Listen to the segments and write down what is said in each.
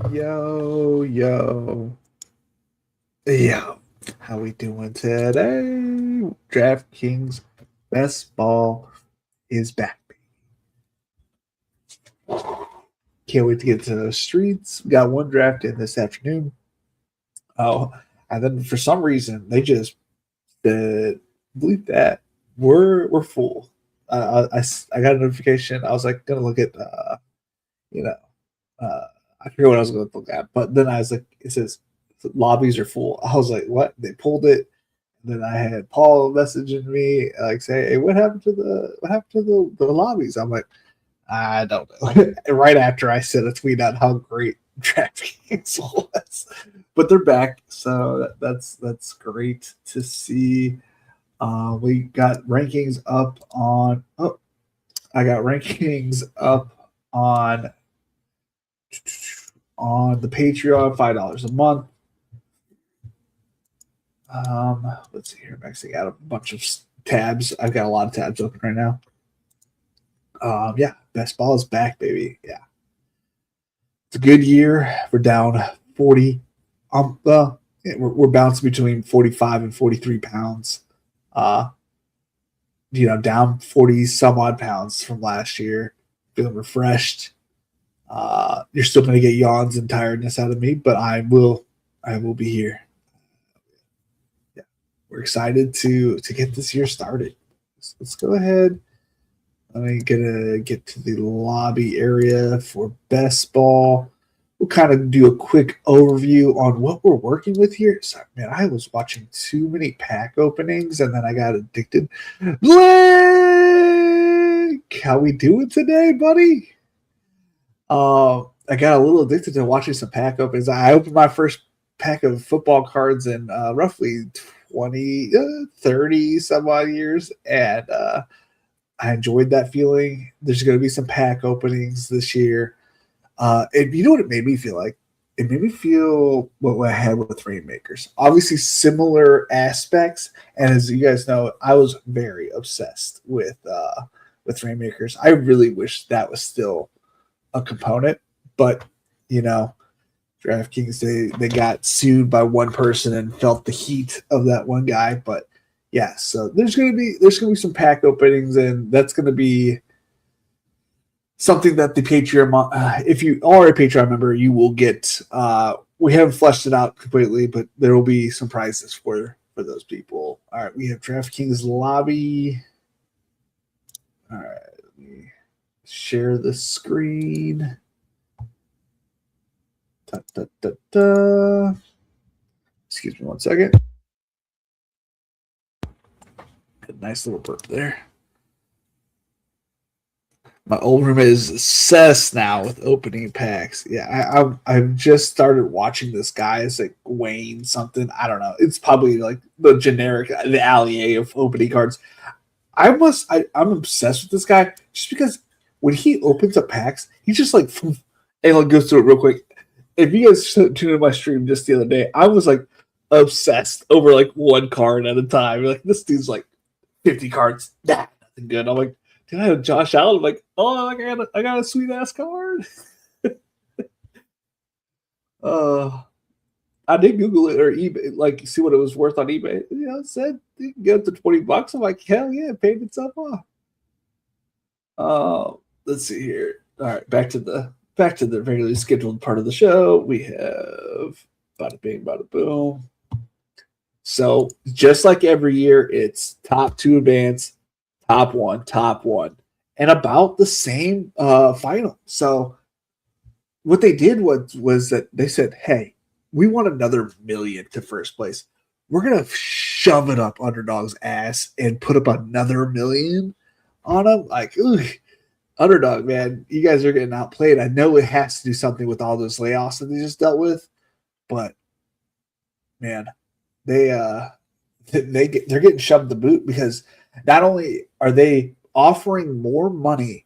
Yo, yo, yo. How we doing today? Draftkings Best Ball is back. Can't wait to get to the streets. We got one draft in this afternoon. Oh, and then for some reason they just believe that we're full. I got a notification. I was like gonna look at you know uh, I forget what I was going to look at, but then I was like, it says lobbies are full. I was like, what? They pulled it. And then I had Paul messaging me like say, hey, what happened to the lobbies? I'm like, I don't know. And right after I said a tweet out how great DraftKings was, but they're back, so that's great to see. We got rankings up on. Oh, I got rankings up on the Patreon, $5 a month. Let's see here. I'm actually got a bunch of tabs. I've got a lot of tabs open right now. Yeah, best ball is back, baby. Yeah, it's a good year. We're down 40. We're bouncing between 45 and 43 pounds. Uh, down 40 some odd pounds from last year. Feeling refreshed. You're still going to get yawns and tiredness out of me, but I will be here. Yeah, we're excited to get this year started. So let's go ahead. I'm gonna get to the lobby area for best ball. We'll kind of do a quick overview on what we're working with here. Sorry, man, I was watching too many pack openings and then I got addicted. Blake, how we doing today, buddy? I got a little addicted to watching some pack openings. I opened my first pack of football cards in roughly 20, 30 some odd years, and I enjoyed that feeling. There's going to be some pack openings this year. And you know what it made me feel like? It made me feel what I had with Rainmakers. Obviously, similar aspects. And as you guys know, I was very obsessed with Rainmakers. I really wish that was still a component, but you know, DraftKings they got sued by one person and felt the heat of that one guy. But yeah, so there's gonna be some pack openings, and that's gonna be something that the Patreon. If you are a Patreon member, you will get. We haven't fleshed it out completely, but there will be some prizes for those people. All right, we have DraftKings lobby. All right, let me share the screen. Da, da, da, da. Excuse me one second. A nice little burp there. My old room is obsessed now with opening packs. Yeah, I've just started watching this guy. It's like Wayne something. I don't know. It's probably like the generic, the allier of opening cards. I'm obsessed with this guy just because when he opens up packs, he just like and like goes through it real quick. If you guys tuned in my stream just the other day, I was like obsessed over like one card at a time. Like this dude's like 50 cards. Nah, nothing good. I'm like, dude, I have Josh Allen. I'm like, oh, I got a sweet ass card. uh I did Google it or eBay, like see what it was worth on eBay. It said you can get up to $20. I'm like, hell yeah, it paid itself off. Let's see here. All right, back to the regularly scheduled part of the show. We have bada bing, bada boom. So just like every year, it's top two advance, top one, and about the same final. So what they did was that they said, "Hey, we want another million to first place. We're gonna shove it up underdog's ass and put up another million on them." Like, ugh, underdog, man, you guys are getting outplayed. I know it has to do something with all those layoffs that they just dealt with, but man, they they're getting shoved the boot because not only are they offering more money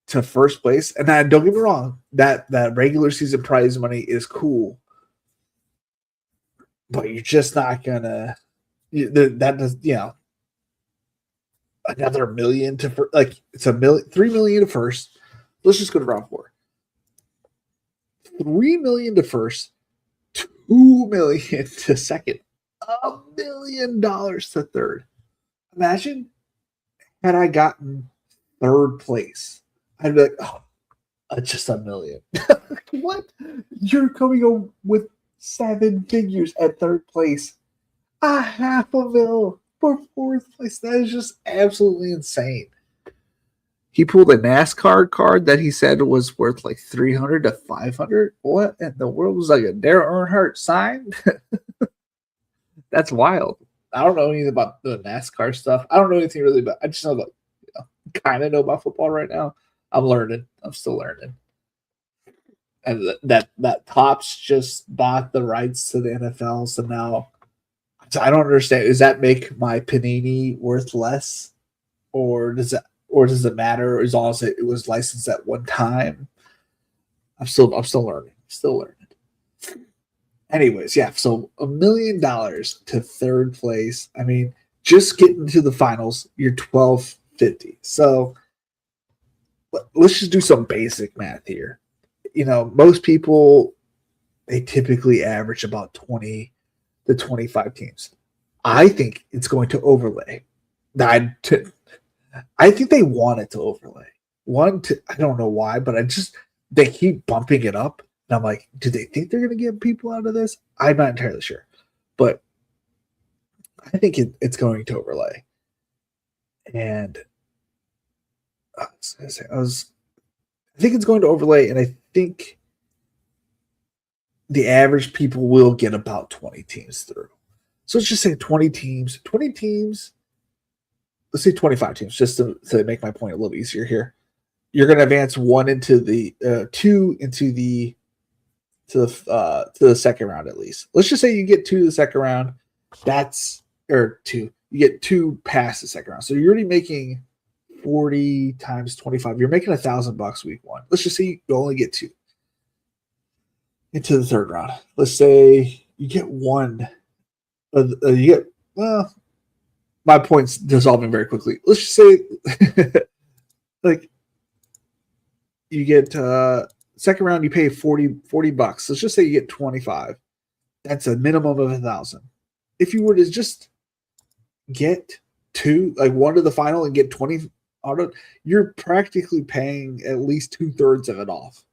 to first place, and don't get me wrong, that regular season prize money is cool, but you're just not gonna that does another million to like it's a million 3 million to first. Let's just go to round four. $3 million to first, $2 million to second, $1 million to third. Imagine had I gotten third place, I'd be like, oh, just $1 million. What? You're coming home with 7 figures at third place, a $500,000 for fourth place. That is just absolutely insane. He pulled a NASCAR card that he said was worth like 300 to 500. What in the world was like a Dale Earnhardt sign? That's wild. I don't know anything about the NASCAR stuff. I don't know anything really about. I just know that kind of know about football right now. I'm learning. I'm still learning. And that Topps just bought the rights to the NFL, so now I don't understand. Does that make my Panini worth less, or does it matter? As long as it was licensed at one time? I'm still learning. Still learning. Anyways, yeah. So $1 million to third place. I mean, just getting to the finals, you're $1,250. So let's just do some basic math here. Most people, they typically average about 20 to 25 teams. I think it's going to overlay. I think they want it to overlay. I don't know why, but they keep bumping it up. And I'm like, do they think they're going to get people out of this? I'm not entirely sure. But I think it's going to overlay. And I think it's going to overlay, and I think the average people will get about 20 teams through. So let's just say 20 teams. 20 teams. Let's say 25 teams, just to make my point a little easier here. You're going to advance two into the to the second round at least. Let's just say you get 2 to the second round. You get 2 past the second round. So you're already making 40 times 25. You're making $1,000 week 1. Let's just say you only get 2 into the third round. Let's say you get 1. My point's dissolving very quickly. Let's just say like you get second round, you pay $40. Let's just say you get 25. That's a minimum of 1,000. If you were to just get 2, like 1 to the final and get 20 out of, you're practically paying at least 2/3 of it off.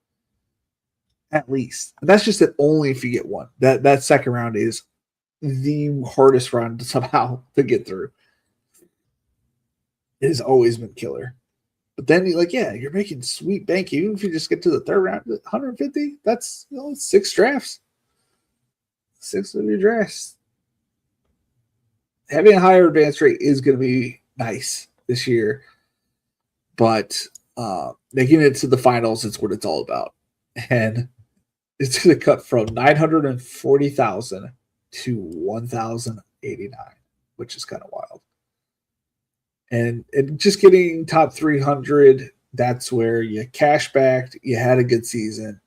At least. And that's just only if you get 1. That second round is the hardest round somehow to get through. It has always been killer. But then you're making sweet bank. Even if you just get to the third round, 150, that's 6 drafts. 6 of your drafts. Having a higher advance rate is going to be nice this year. But making it to the finals is what it's all about. And it's going to cut from 940,000 to 1,089, which is kind of wild. And just getting top 300, that's where you cash backed, you had a good season.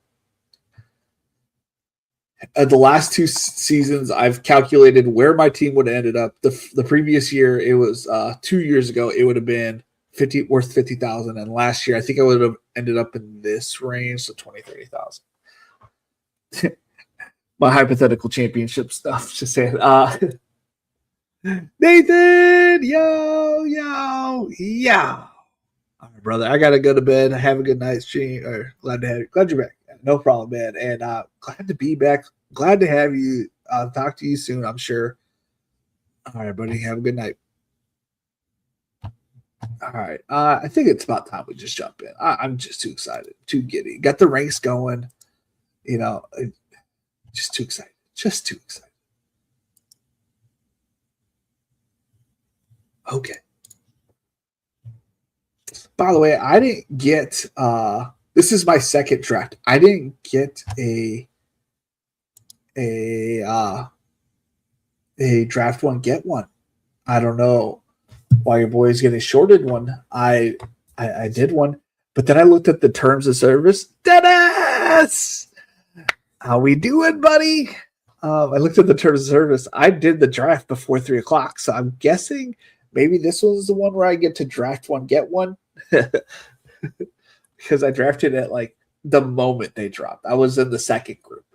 The last 2 seasons, I've calculated where my team would have ended up. The previous year, it was 2 years ago, it would have been worth 50,000. And last year, I think I would have ended up in this range, so 20, 30,000. My hypothetical championship stuff, just saying. Nathan, yo. All right, brother, I gotta go to bed. Have a good night, stream. Glad you're back. No problem, man. And glad to be back. Glad to have you. I'll talk to you soon, I'm sure. All right, buddy. Have a good night. All right. I think it's about time we just jump in. I'm just too excited, too giddy. Got the ranks going. Just too excited. Just too excited. Okay. By the way, I didn't get this is my second draft. I didn't get a draft one, get one. I don't know why your boy's getting shorted one. I did one, but then I looked at the terms of service. Dennis! How we doing, buddy? I looked at the terms of service. I did the draft before 3:00, so I'm guessing maybe this was the one where I get to draft one, get one. Because I drafted at like the moment they dropped. I was in the second group.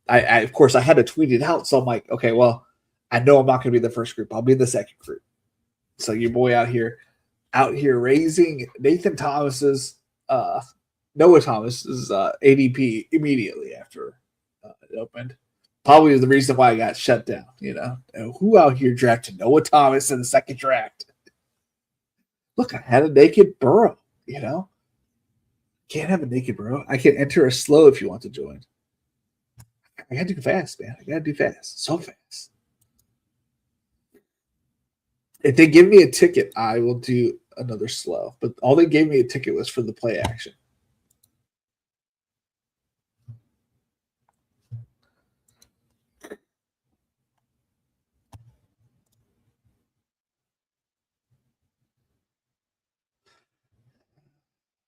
I of course I had to tweet it out, so I'm like, okay, well, I know I'm not going to be the first group. I'll be in the second group. So your boy out here raising Nathan Thomas's Noah Thomas's ADP immediately after it opened. Probably the reason why I got shut down. And who out here drafted Noah Thomas in the second draft? Look, I had a naked Burrow. Can't have a naked Burrow. I can enter a slow if you want to join. I gotta do fast, man. I gotta do fast, so fast. If they give me a ticket, I will do another slow. But all they gave me a ticket was for the play action.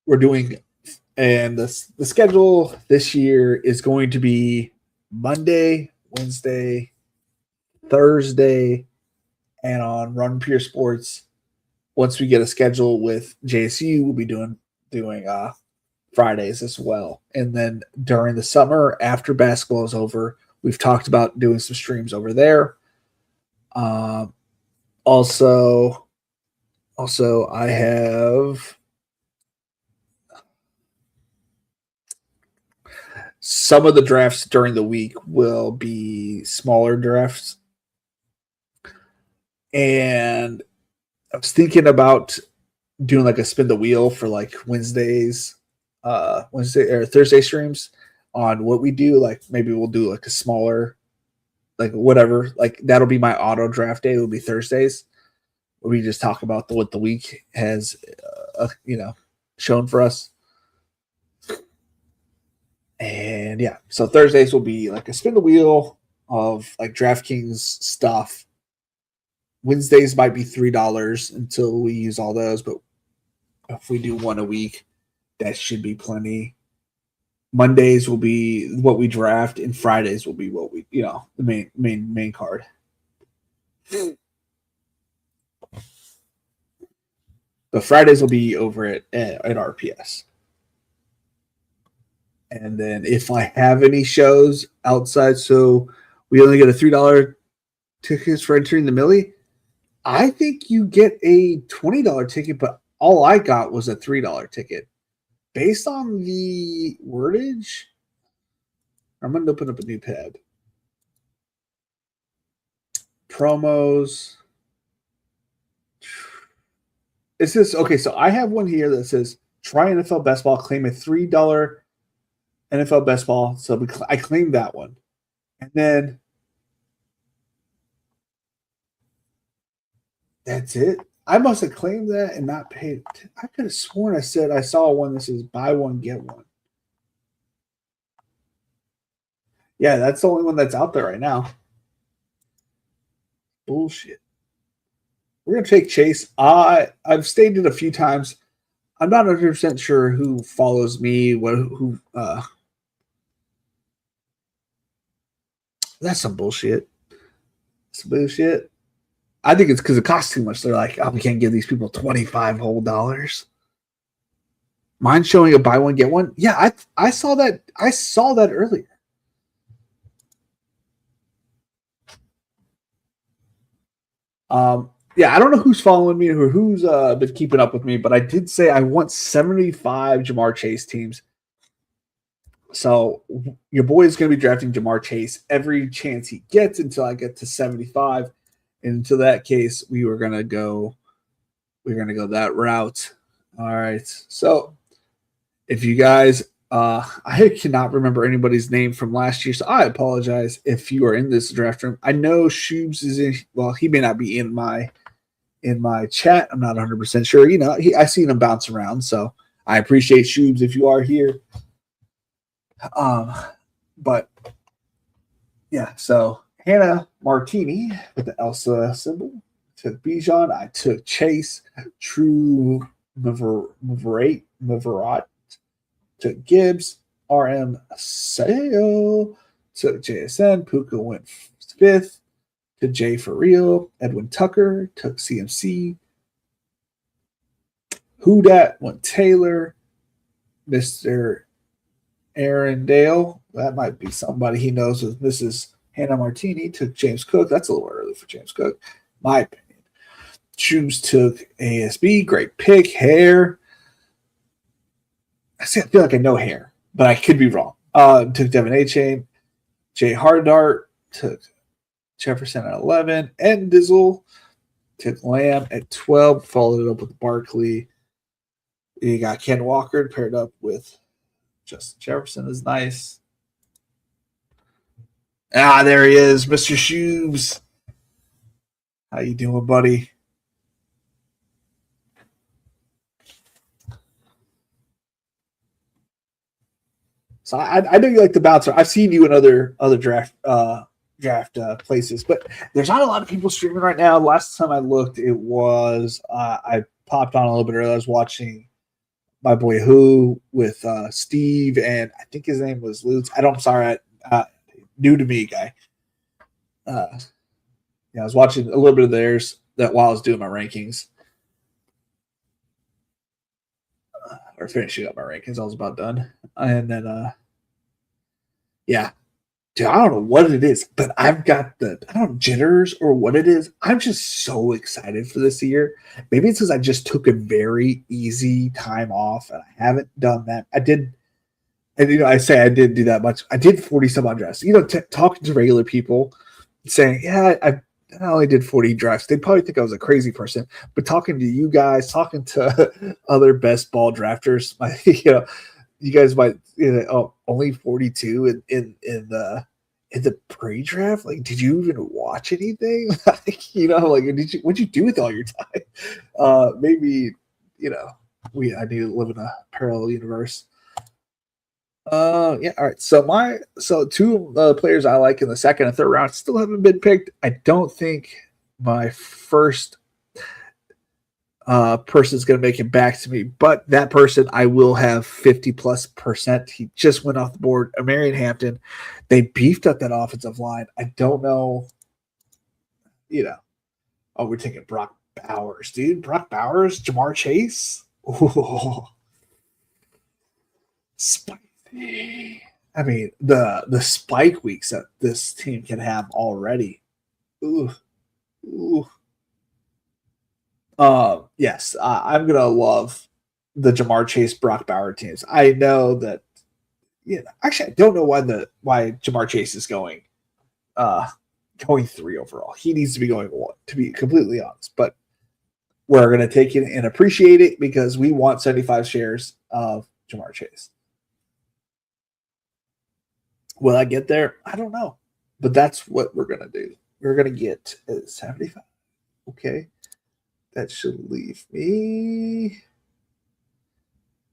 We're doing, and the schedule this year is going to be Monday, Wednesday, Thursday, and on Run Pure Sports. Once we get a schedule with JSU, we'll be doing Fridays as well. And then during the summer, after basketball is over, we've talked about doing some streams over there. Also, I have some of the drafts during the week will be smaller drafts. And I was thinking about doing like a spin the wheel for like Wednesday or Thursday streams on what we do. Like maybe we'll do like a smaller, like whatever, like that'll be my auto draft day. It will be Thursdays where we just talk about what the week has, shown for us. And yeah, so Thursdays will be like a spin the wheel of like DraftKings stuff. Wednesdays might be $3 until we use all those, but if we do one a week, that should be plenty. Mondays will be what we draft, and Fridays will be what we, the main card. But Fridays will be over at RPS. And then if I have any shows outside, so we only get a $3 tickets for entering the Millie, I think you get a $20 ticket, but all I got was a $3 ticket. Based on the wordage, I'm going to open up a new tab. Promos. It says, okay, so I have one here that says, try NFL Best Ball, claim a $3 NFL Best Ball. So I claimed that one. And then that's it. I must have claimed that and not paid. I could have sworn I said I saw one that says buy one, get one. Yeah, that's the only one that's out there right now. Bullshit. We're going to take Chase. I've stated a few times, I'm not 100% sure who follows me, that's some bullshit. Some bullshit. I think it's because it costs too much. They're like, oh, we can't give these people $25 whole dollars. Mine's showing a buy one, get one. Yeah, I saw that. I saw that earlier. Yeah, I don't know who's following me or who's been keeping up with me, but I did say I want 75 Jamar Chase teams. So your boy is going to be drafting Jamar Chase every chance he gets until I get to 75. And to that case, we're going to go that route. All right. So if you guys, I cannot remember anybody's name from last year, so I apologize if you are in this draft room. I know Shoobs is in. Well, he may not be in my chat. I'm not 100% sure. I seen him bounce around, so I appreciate Shoobs if you are here. But yeah, so Hannah Martini with the Elsa symbol. Took Bijan. I took Chase. True Maverat. Took Gibbs. RM Sale. Took JSN. Puka went 5th. To Jay for real. Edwin Tucker took CMC. Who Dat went Taylor. Mr. Aaron Dale, that might be somebody he knows with Mrs. Hannah Martini. Took James Cook. That's a little early for James Cook, my opinion. Shoes took ASB. Great pick. Hair. I feel like I know Hair, but I could be wrong. Took Devin A-Chain. Jay Hardart took Jefferson at 11. And Dizzle took Lamb at 12. Followed it up with Barkley. You got Ken Walker paired up with Justin Jefferson is nice. There he is, Mr. Shoes. How you doing, buddy? So I know you like the bouncer. I've seen you in other draft places, but there's not a lot of people streaming right now. Last time I looked, it was I popped on a little bit earlier. I was watching my boy Who with Steve, and I think his name was Lutz. I'm sorry, new to me guy. I was watching a little bit of theirs that while I was doing my rankings. Or finishing up my rankings. I was about done. And then dude, I don't know what it is, but I've got I don't know, jitters or what it is. I'm just so excited for this year. Maybe it's because I just took a very easy time off and I haven't done that. I did, and I say I didn't do that much. I did 40 some odd drafts. Talking to regular people saying, yeah, I only did 40 drafts. They'd probably think I was a crazy person. But talking to you guys, talking to other best ball drafters, you guys might only 42 in the pre-draft. Like, did you even watch anything? What'd you do with all your time? Maybe I need to live in a parallel universe. All right. So two players I like in the second and third round still haven't been picked. I don't think my first person is going to make it back to me, but that person I will have 50+%. He just went off the board. Marion Hampton. They beefed up that offensive line. I don't know. We're taking Brock Bowers, dude. Brock Bowers, Jamar Chase. Ooh. Spicy. I mean, the spike weeks that this team can have already. Ooh. Yes, I'm gonna love the Jamar Chase, Brock Bauer teams. I know that. Actually, I don't know why Jamar Chase is going 3 overall. He needs to be going 1, to be completely honest. But we're gonna take it and appreciate it because we want 75 shares of Jamar Chase. Will I get there? I don't know, but that's what we're gonna do. We're gonna get 75. Okay. That should leave me.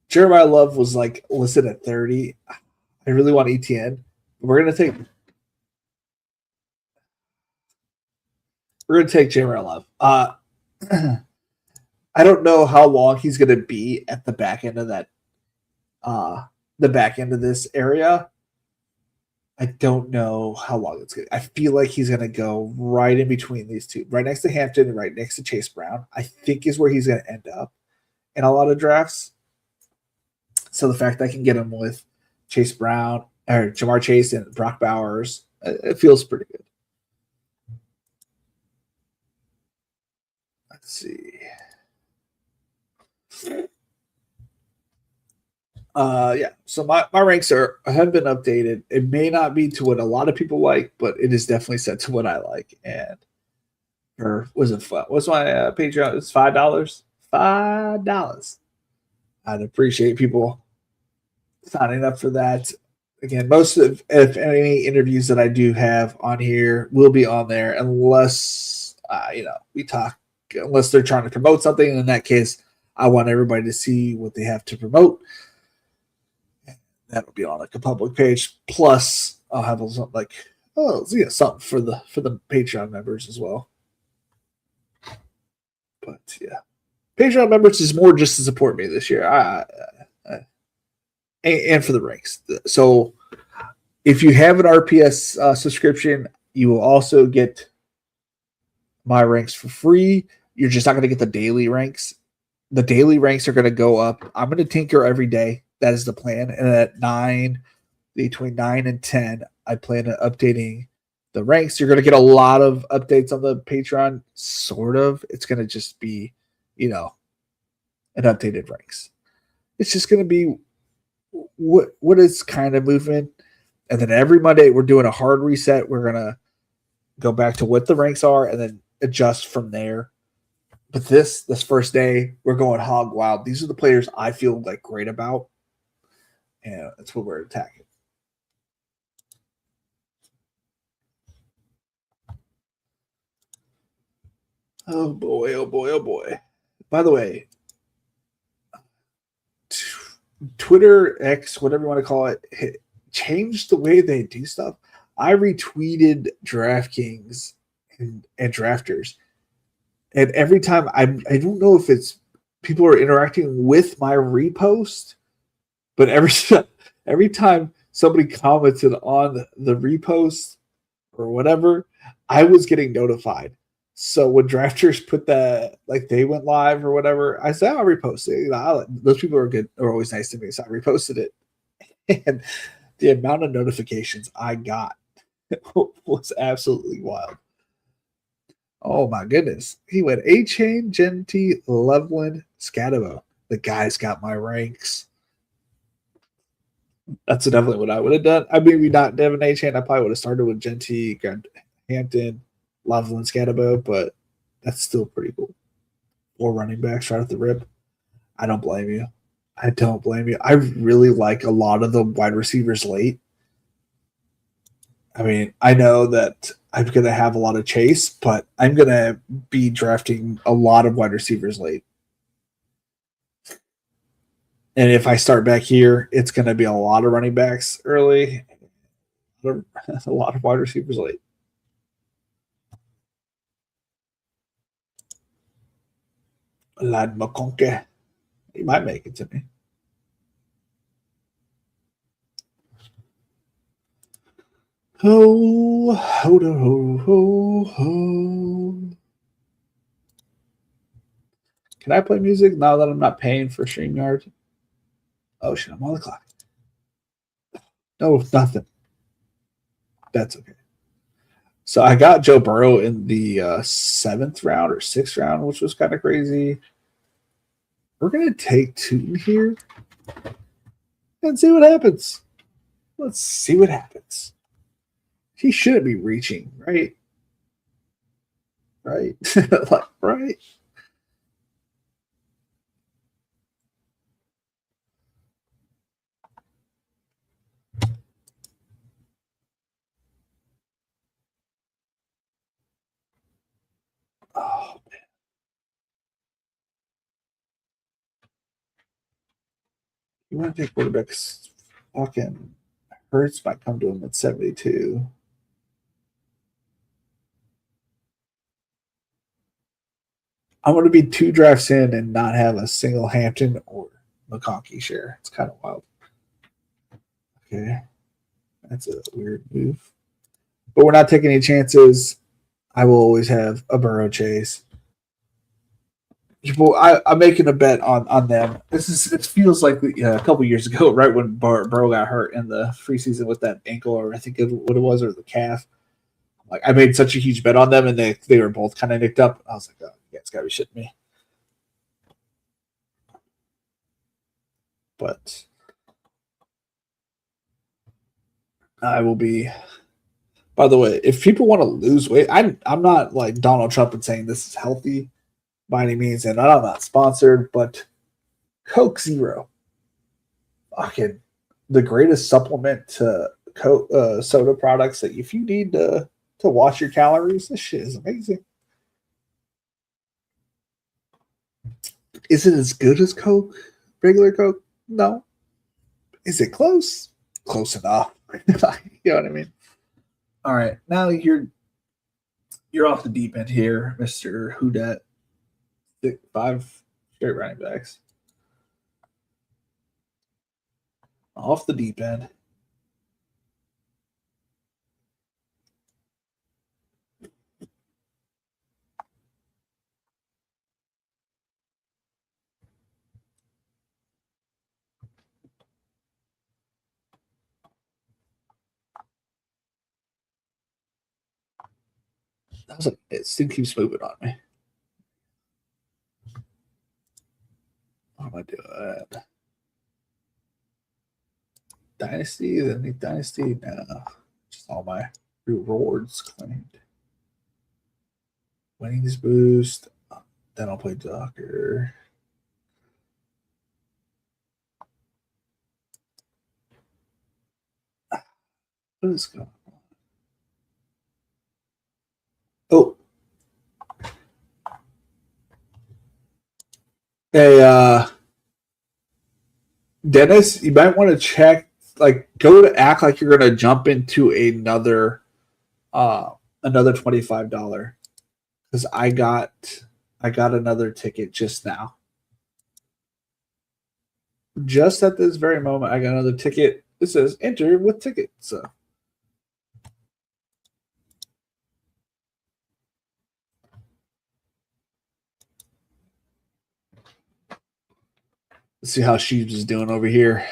Jeremiah Love was listed at 30. I really want ETN. We're gonna take Jeremiah Love. I don't know how long he's gonna be at the back end of that. The back end of this area. I don't know how long it's going to. I feel like he's going to go right in between these two, right next to Hampton and right next to Chase Brown. I think is where he's going to end up in a lot of drafts. So the fact that I can get him with Chase Brown or Jamar Chase and Brock Bowers, it feels pretty good. Let's see. So my ranks have been updated. It may not be to what a lot of people like, but it is definitely set to what I like. And was it fun? What's my Patreon? It's $5. $5. I'd appreciate people signing up for that. Again, most of if any interviews that I do have on here will be on there, unless we talk. Unless they're trying to promote something. And in that case, I want everybody to see what they have to promote. That'll be on a public page. Plus, I'll have something something for the Patreon members as well. But yeah, Patreon members is more just to support me this year. And for the ranks. So if you have an RPS subscription, you will also get my ranks for free. You're just not going to get the daily ranks. The daily ranks are going to go up. I'm going to tinker every day. That is the plan. And at 9, between 9 and 10, I plan on updating the ranks. You're going to get a lot of updates on the Patreon, sort of. It's going to just be, you know, an updated ranks. It's just going to be what is kind of moving. And then every Monday, we're doing a hard reset. We're going to go back to what the ranks are and then adjust from there. But this first day, we're going hog wild. These are the players I feel like great about. And that's what we're attacking. Oh boy, oh boy, oh boy. By the way, Twitter, X, whatever you want to call it, changed the way they do stuff. I retweeted DraftKings and drafters. And every time I don't know if it's people are interacting with my repost, but every time somebody commented on the repost or whatever, I was getting notified. So when drafters put that, like they went live or whatever, I said, I'll repost it. You know, those people are good, are always nice to me. So I reposted it. And the amount of notifications I got was absolutely wild. Oh my goodness. He went A Chain, Genty, Loveland, Scatabo. The guy's got my ranks. That's definitely what I would have done. I mean, maybe not Devin A Chain. I probably would have started with Genty, Hampton, Loveland, Scatabo, but that's still pretty cool. 4 running backs right at the rip. I don't blame you. I don't blame you. I really like a lot of the wide receivers late. I mean, I know that I'm going to have a lot of chase, but I'm going to be drafting a lot of wide receivers late. And if I start back here, it's going to be a lot of running backs early, a lot of wide receivers late. Lad McConkey. He might make it to me. Ho, ho, ho, ho, ho. Can I play music now that I'm not paying for StreamYard? Oh shit, I'm on the clock. No, nothing. That's okay. So I got Joe Burrow in the 7th round or 6th round, which was kind of crazy. We're gonna take Tootin here and see what happens. Let's see what happens. He shouldn't be reaching, right? Right? Like, right? Oh man. You want to take quarterbacks? Fucking Hurts might come to him at 72. I'm going to be 2 drafts in and not have a single Hampton or McConkey share. It's kind of wild. Okay. That's a weird move. But we're not taking any chances. I will always have a Burrow chase. I'm making a bet on them. This feels like a couple years ago, right when Burrow got hurt in the preseason with that ankle, or I think what it was, or the calf. Like I made such a huge bet on them, and they were both kind of nicked up. I was like, oh, yeah, it's got to be shitting me. But I will be. By the way, if people want to lose weight, I'm not like Donald Trump and saying this is healthy by any means, and I'm not sponsored, but Coke Zero, fucking the greatest supplement to Coke soda products. That if you need to watch your calories, this shit is amazing. Is it as good as Coke, regular Coke? No. Is it close? Close enough. You know what I mean? All right, now you're off the deep end here, Mister Houdat. 5 straight running backs off the deep end. I was like, it still keeps moving on me. What am I doing? Dynasty? The new Dynasty? No. Just all my rewards claimed. Winnings boost. Then I'll play Docker. What is going on? Oh. Hey, Dennis, you might want to check, like, go to act like you're going to jump into another $25 because I got another ticket just now. Just at this very moment, I got another ticket. It says enter with ticket. So let's see how Sheebs is doing over here.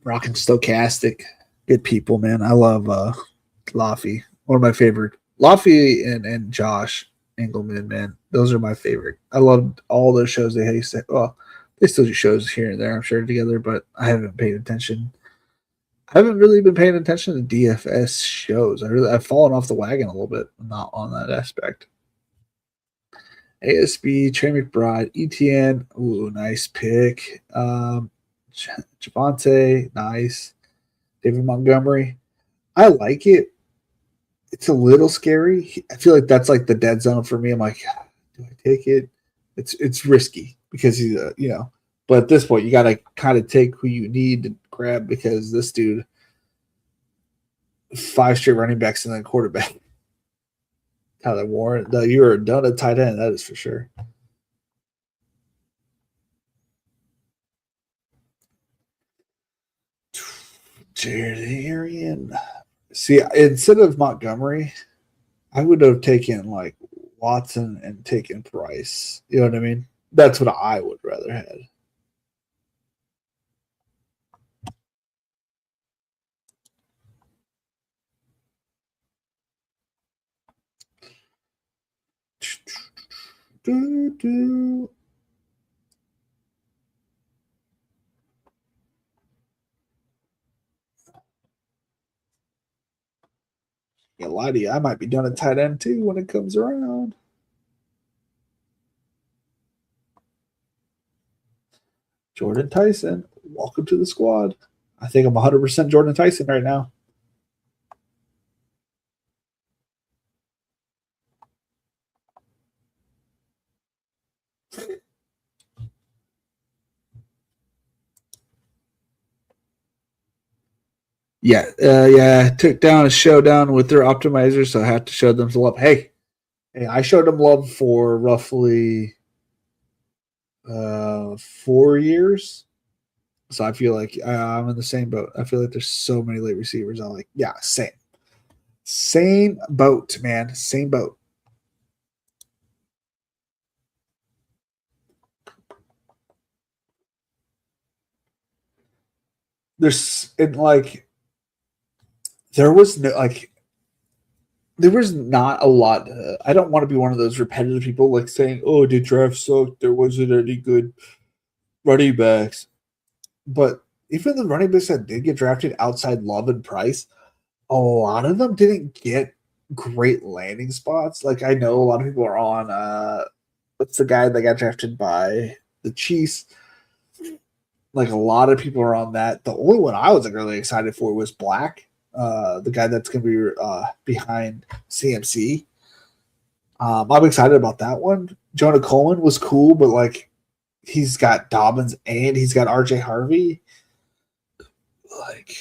Rocking Stochastic. Good people, man. I love Laffy. One of my favorite. Laffy and Josh Engelman, man. Those are my favorite. I loved all those shows they used to. Well, they still do shows here and there, I'm sure, together, but I haven't paid attention. I haven't really been paying attention to DFS shows. I've fallen off the wagon a little bit, not on that aspect. ASB, Trey McBride, ETN, ooh, nice pick. Javante, nice. David Montgomery, I like it. It's a little scary. I feel like that's like the dead zone for me. I'm like, do I take it? It's risky because he's But at this point, you got to kind of take who you need to grab because this dude, 5 straight running backs and then quarterback. Tyler Warren, you're done at tight end. That is for sure. Jared Arian. See, instead of Montgomery, I would have taken like Watson and taken Price. You know what I mean? That's what I would rather have. Yeah, lie to you, I might be done at tight end too when it comes around. Jordan Tyson, welcome to the squad. I think I'm 100% Jordan Tyson right now. Yeah. Took down a showdown with their optimizer, so I have to show them some love. Hey, I showed them love for roughly 4 years. So I feel like I'm in the same boat. I feel like there's so many late receivers. I'm like, yeah, same boat, man, same boat. There's there was no there was not a lot. I don't want to be one of those repetitive people like saying, "Oh, the draft sucked. There wasn't any good running backs." But even the running backs that did get drafted outside Love and Price, a lot of them didn't get great landing spots. Like I know a lot of people are on what's the guy that got drafted by the Chiefs? Like a lot of people are on that. The only one I was like really excited for was Black, the guy that's going to be behind CMC. I'm excited about that one. Jonah Coleman was cool, but like he's got Dobbins and he's got RJ Harvey. Like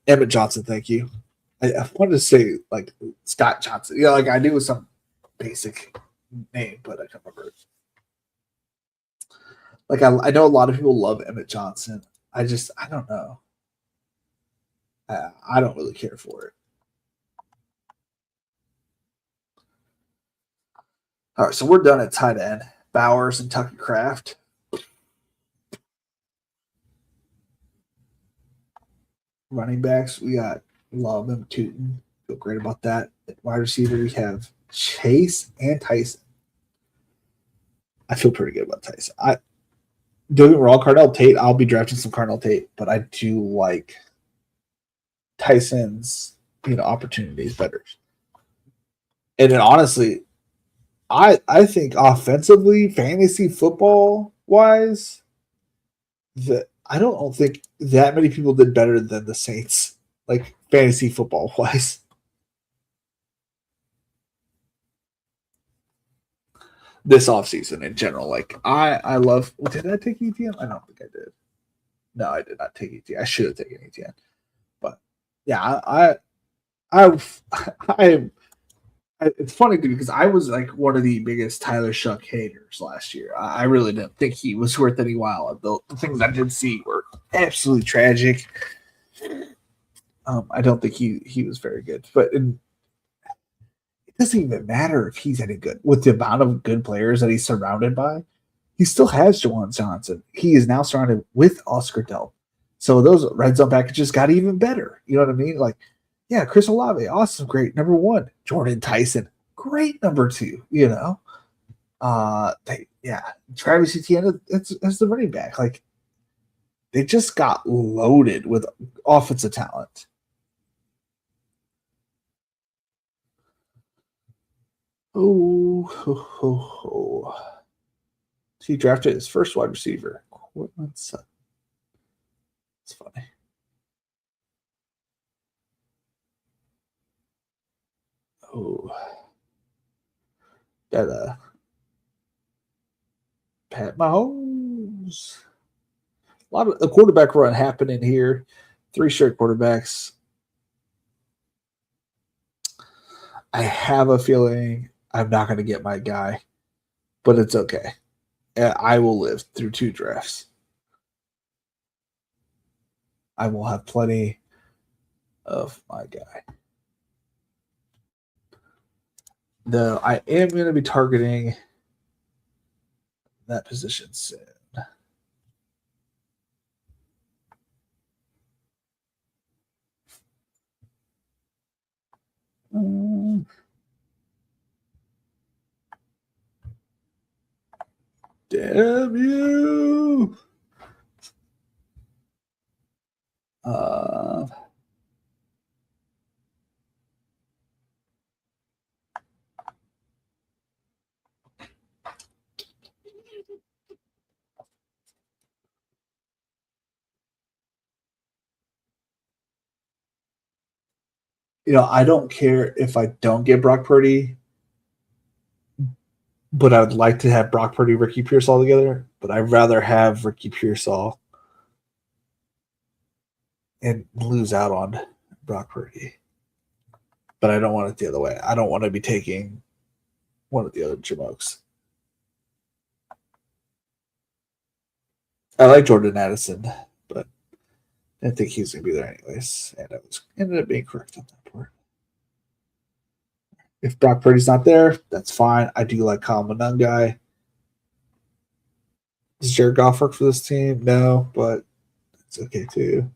Emmett Johnson, thank you. I wanted to say like Scott Johnson. Yeah, like I knew it was some basic name, but I can't remember. Like I know a lot of people love Emmett Johnson. I don't know. I don't really care for it. All right, so we're done at tight end. Bowers and Tucker Craft. Running backs, we got Love and Tootin. feel great about that. At wide receiver, we have Chase and Tyson. I feel pretty good about Tyson. Don't get me wrong, Cardell Tate. I'll be drafting some Cardell Tate, but I do like Tyson's opportunities better. And then honestly, I think offensively, fantasy football wise, that I don't think that many people did better than the Saints, like fantasy football wise. This offseason in general. Like I love did I take ETN? I don't think I did. No, I did not take ETN. I should have taken ETN. But yeah, I it's funny because I was like one of the biggest Tyler Shuck haters last year. I really didn't think he was worth any while. The things I did see were absolutely tragic. I don't think he was very good, but it doesn't even matter if he's any good with the amount of good players that he's surrounded by. He still has Jawan Johnson. He is now surrounded with Oscar Delp. So those red zone packages got even better. You know what I mean? Like, yeah, Chris Olave, awesome, great number one. Jordan Tyson, great number two. Travis Etienne as the running back. Like, they just got loaded with offensive talent. Oh. He drafted his first wide receiver. It's funny. Oh, that Pat Mahomes. A lot of a quarterback run happening here. 3 straight quarterbacks. I have a feeling I'm not going to get my guy, but it's okay. I will live through 2 drafts. I will have plenty of my guy. Though I am going to be targeting that position soon. Damn you! I don't care if I don't get Brock Purdy, but I would like to have Brock Purdy, Ricky Pearsall together. But I'd rather have Ricky Pearsall and lose out on Brock Purdy. But I don't want it the other way. I don't want to be taking one of the other Jamokes. I like Jordan Addison, but I didn't think he was going to be there anyways. And I ended up being correct on that part. If Brock Purdy's not there, that's fine. I do like Kyle Monangai. Does Jared Goff work for this team? No, but it's okay too.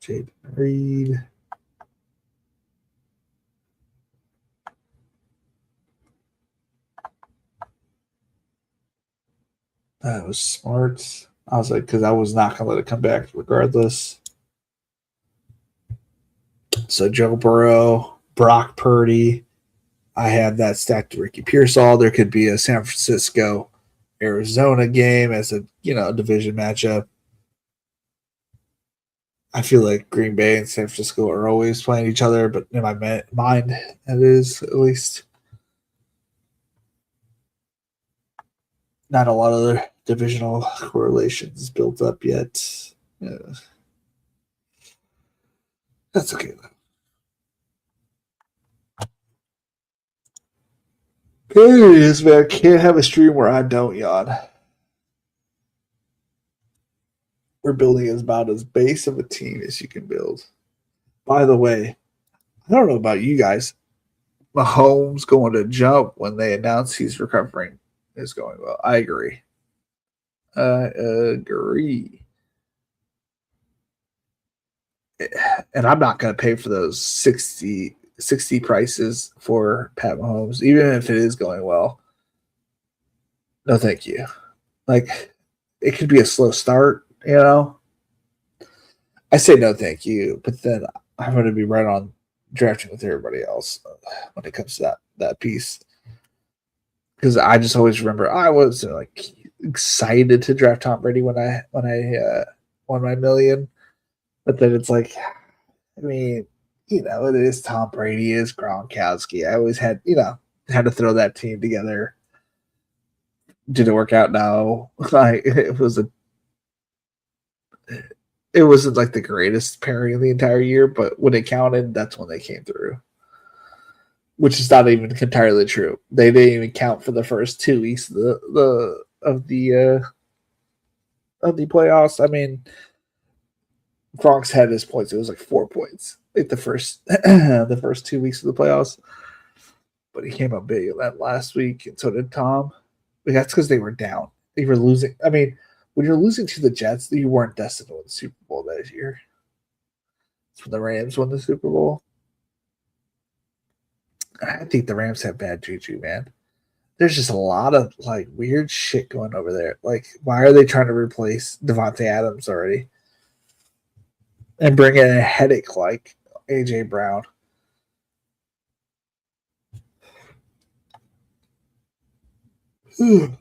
Jaden Reed. That was smart. I was like, because I was not going to let it come back regardless. So Joe Burrow, Brock Purdy. I have that stacked to Ricky Pearsall. There could be a San Francisco, Arizona game as a division matchup. I feel like Green Bay and San Francisco are always playing each other, but in my mind, it is at least. Not a lot of the divisional correlations built up yet. Yeah. That's okay though. There it is, man. Can't have a stream where I don't yawn. We're building about as base of a team as you can build. By the way, I don't know about you guys. Mahomes going to jump when they announce he's recovering is going well. I agree. I agree. And I'm not going to pay for those 60 prices for Pat Mahomes, even if it is going well. No, thank you. Like, it could be a slow start, you know? I say no, thank you, but then I'm going to be right on drafting with everybody else when it comes to that piece. Because I just always remember I was like excited to draft Tom Brady when I won my million, but then it's like, I mean, it is Tom Brady, it is Gronkowski. I always had to throw that team together. Did it work out? No. Like it wasn't like the greatest pairing of the entire year, but when it counted, that's when they came through. Which is not even entirely true. They didn't even count for the first 2 weeks of the playoffs. I mean, Gronk's had his points. It was like 4 points, like the first the first 2 weeks of the playoffs. But he came up big in that last week, and so did Tom. But that's because they were down. They were losing. I mean, when you're losing to the Jets, you weren't destined to win the Super Bowl that year. It's when the Rams won the Super Bowl. I think the Rams have bad juju, man. There's just a lot of like weird shit going over there. Like, why are they trying to replace Devontae Adams already and bring in a headache like AJ Brown? And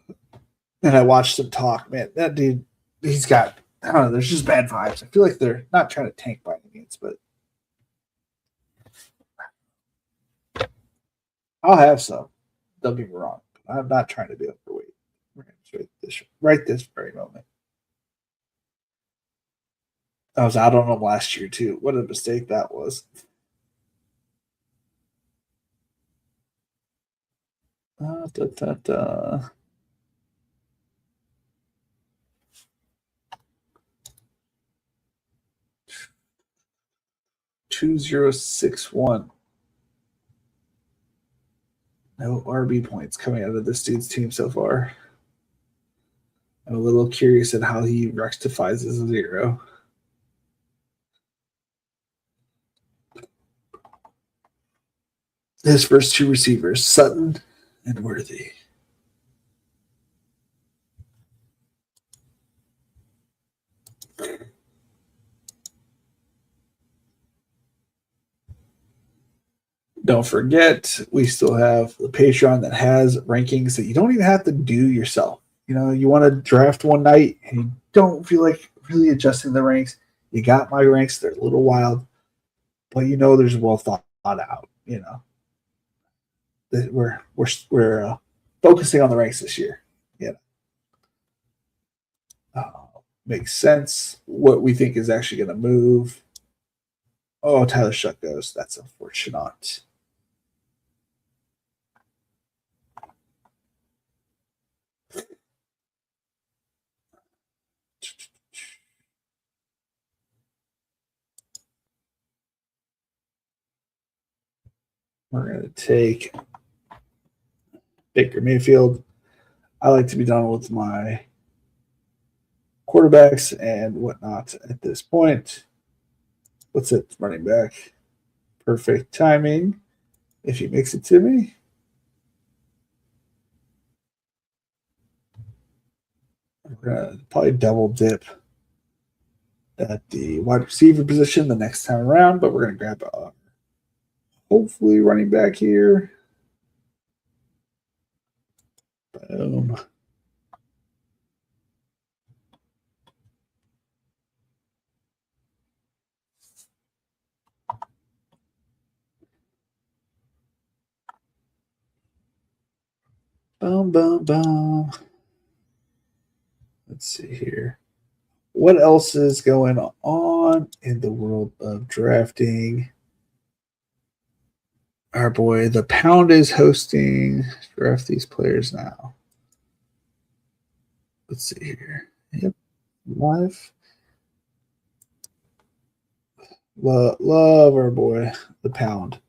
I watched him talk, man. That dude, he's got, I don't know, there's just bad vibes. I feel like they're not trying to tank by any means, but I'll have some. Don't get me wrong. I'm not trying to be overweight. Right this very moment. I was out on them last year too. What a mistake that was. Da, da, da. 2061. No RB points coming out of this dude's team so far. I'm a little curious at how he rectifies his zero. His first two receivers, Sutton and Worthy. Don't forget, we still have the Patreon that has rankings that you don't even have to do yourself. You want to draft one night and you don't feel like really adjusting the ranks. You got my ranks; they're a little wild, but there's well thought out. That we're focusing on the ranks this year. Yeah, uh, makes sense. What we think is actually going to move. Oh, Tyler Shuck goes. That's unfortunate. We're going to take Baker Mayfield. I like to be done with my quarterbacks and whatnot at this point. What's it? Running back. Perfect timing. If he makes it to me. We're going to probably double dip at the wide receiver position the next time around, but we're going to grab a hopefully running back here. Boom. Boom, boom, boom. Let's see here. What else is going on in the world of drafting? Our boy, the Pound is hosting. Draft these players now. Let's see here. Yep, live. Love our boy, the Pound.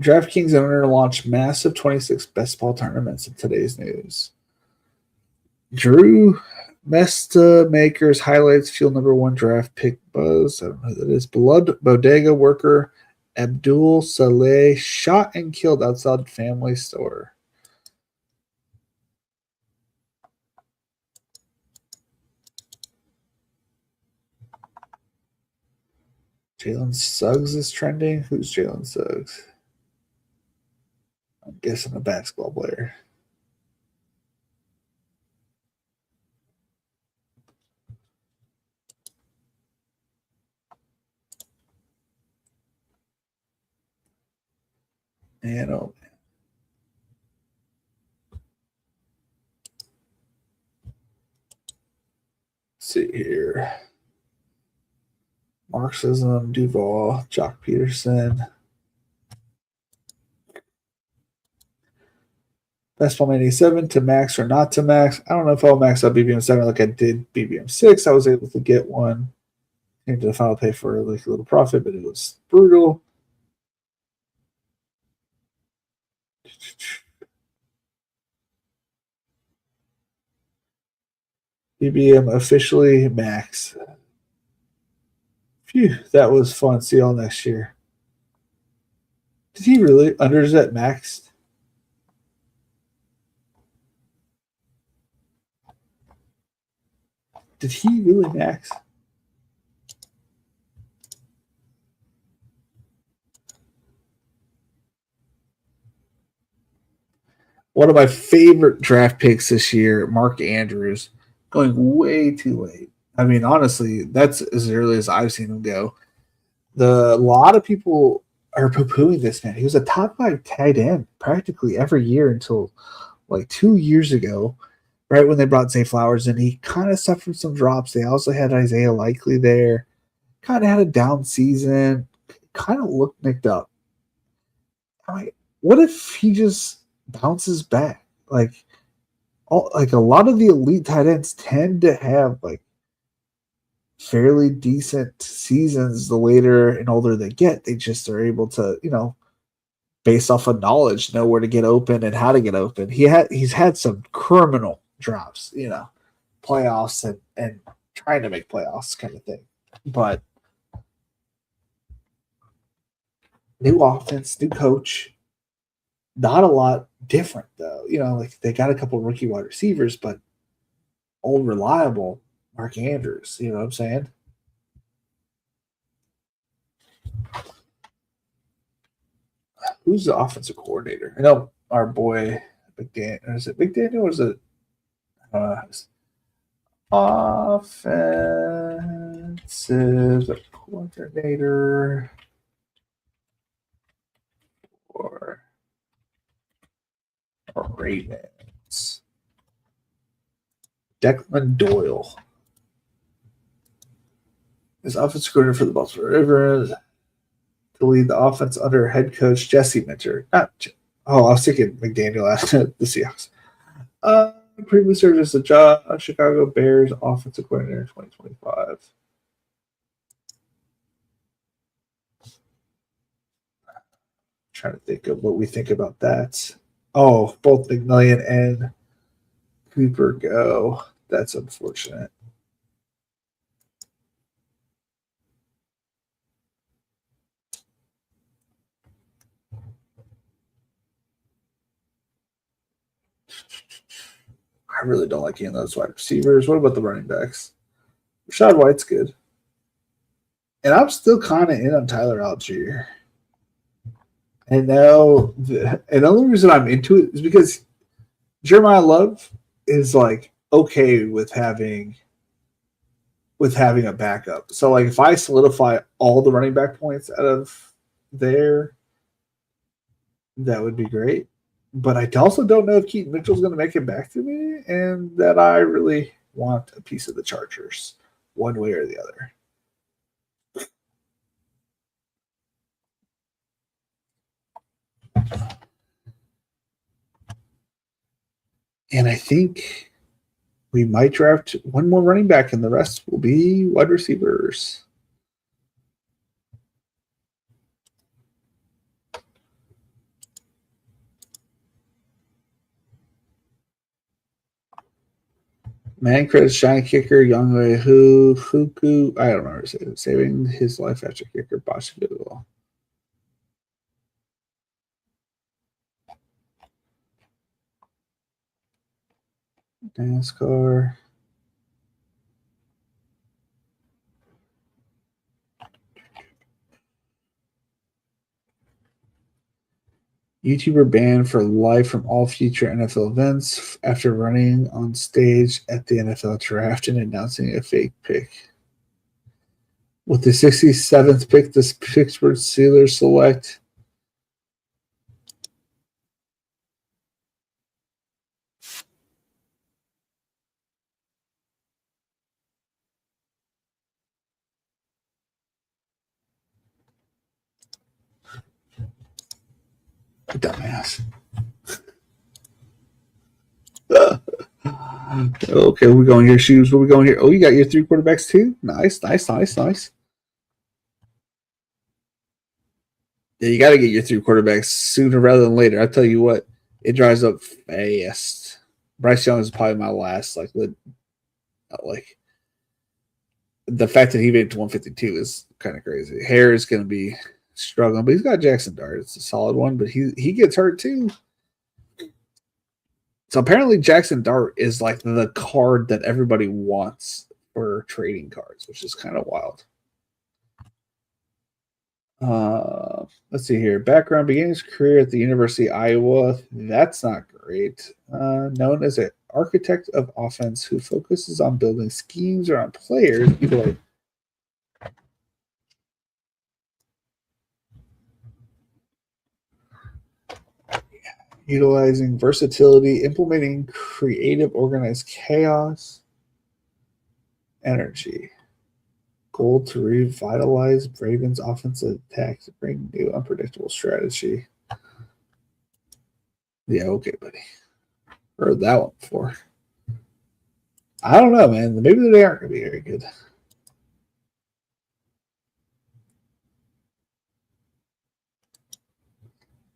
DraftKings owner launched massive 26 best ball tournaments in today's news. Drew Mesta Makers highlights fuel number one draft pick buzz. I don't know who that is. Blood bodega worker Abdul Saleh shot and killed outside family store. Jalen Suggs is trending. Who's Jalen Suggs? I'm guessing a basketball player. And oh, see here. Marxism, Duval, Jock Peterson. Best Ball 87 to max or not to max. I don't know if I'll max out BBM 7 like I did BBM 6. I was able to get one. Came to the final pay for like a little profit, but it was brutal. BBM officially max. Phew, that was fun. See y'all next year. Did he really unders at maxed? Did he really max? One of my favorite draft picks this year, Mark Andrews, going way too late. I mean, honestly, that's as early as I've seen him go. A lot of people are poo pooing this man. He was a top five tight end practically every year until like 2 years ago, right when they brought Zay Flowers in. He kind of suffered some drops. They also had Isaiah Likely there. Kind of had a down season. Kind of looked nicked up. I'm like, what if he just bounces back? Like a lot of the elite tight ends tend to have like fairly decent seasons the later and older they get. They just are able to, based off of knowledge, know where to get open and how to get open. He's had some criminal drops, playoffs and trying to make playoffs kind of thing. But new offense, new coach, not a lot different though. Like they got a couple rookie wide receivers, but old reliable Mark Andrews. You know what I'm saying? Who's the offensive coordinator? I know our boy Big Dan. Is it Big Daniel or is it offensive coordinator or Ravens? Declan Doyle is offensive coordinator for the Baltimore Ravens to lead the offense under head coach Jesse Minter. I was thinking McDaniel at the Seahawks. Previously served as the Chicago Bears offensive coordinator in 2025. Trying to think of what we think about that. Oh, both McMillian and Cooper go. That's unfortunate. I really don't like any of those wide receivers. What about the running backs? Rashad White's good. And I'm still kind of in on Tyler Algier. And now, and the only reason I'm into it is because Jeremiah Love is like okay with having a backup. So like if I solidify all the running back points out of there, that would be great. But I also don't know if Keaton Mitchell's going to make it back to me, and that I really want a piece of the Chargers, one way or the other. And I think we might draft one more running back, and the rest will be wide receivers. Man credits giant kicker Youngwei Fuku. I don't remember saving his life after kicker botched field goal. NASCAR. YouTuber banned for life from all future NFL events after running on stage at the NFL draft and announcing a fake pick. With the 67th pick, the Pittsburgh Steelers select dumbass. Okay, we're going here. Shoes. Where we going here? Oh, you got your 3 quarterbacks too? Nice. Yeah, you got to get your 3 quarterbacks sooner rather than later. I tell you what, it dries up fast. Bryce Young is probably my last like the fact that he made it to 152 is kind of crazy. Hare is going to be struggling, but he's got Jackson Dart. It's a solid one, but he gets hurt too. So apparently Jackson Dart is like the card that everybody wants for trading cards, which is kind of wild. Let's see here. Background: beginning his career at the University of Iowa. That's not great. Known as an architect of offense who focuses on building schemes around players. People like utilizing versatility, implementing creative, organized chaos, energy. Goal to revitalize Ravens' offensive attack to bring new unpredictable strategy. Yeah, okay, buddy. Heard that one before. I don't know, man. Maybe they aren't going to be very good.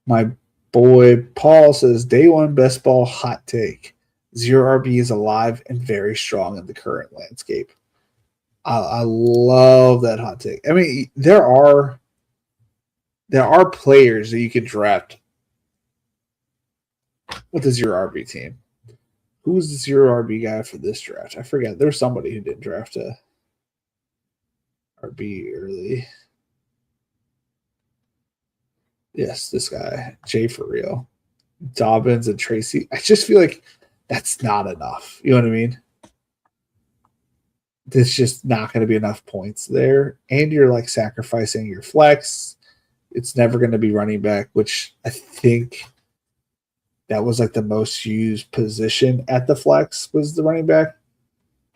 My boy Paul says, day one best ball hot take. Zero RB is alive and very strong in the current landscape. I love that hot take. I mean, there are players that you can draft with a zero RB team. Who's the zero RB guy for this draft? I forget. There's somebody who didn't draft a RB early. Yes, this guy, Jay for real. Dobbins and Tracy. I just feel like that's not enough. You know what I mean? There's just not going to be enough points there. And you're like sacrificing your flex. It's never going to be running back, which I think that was like the most used position at the flex was the running back.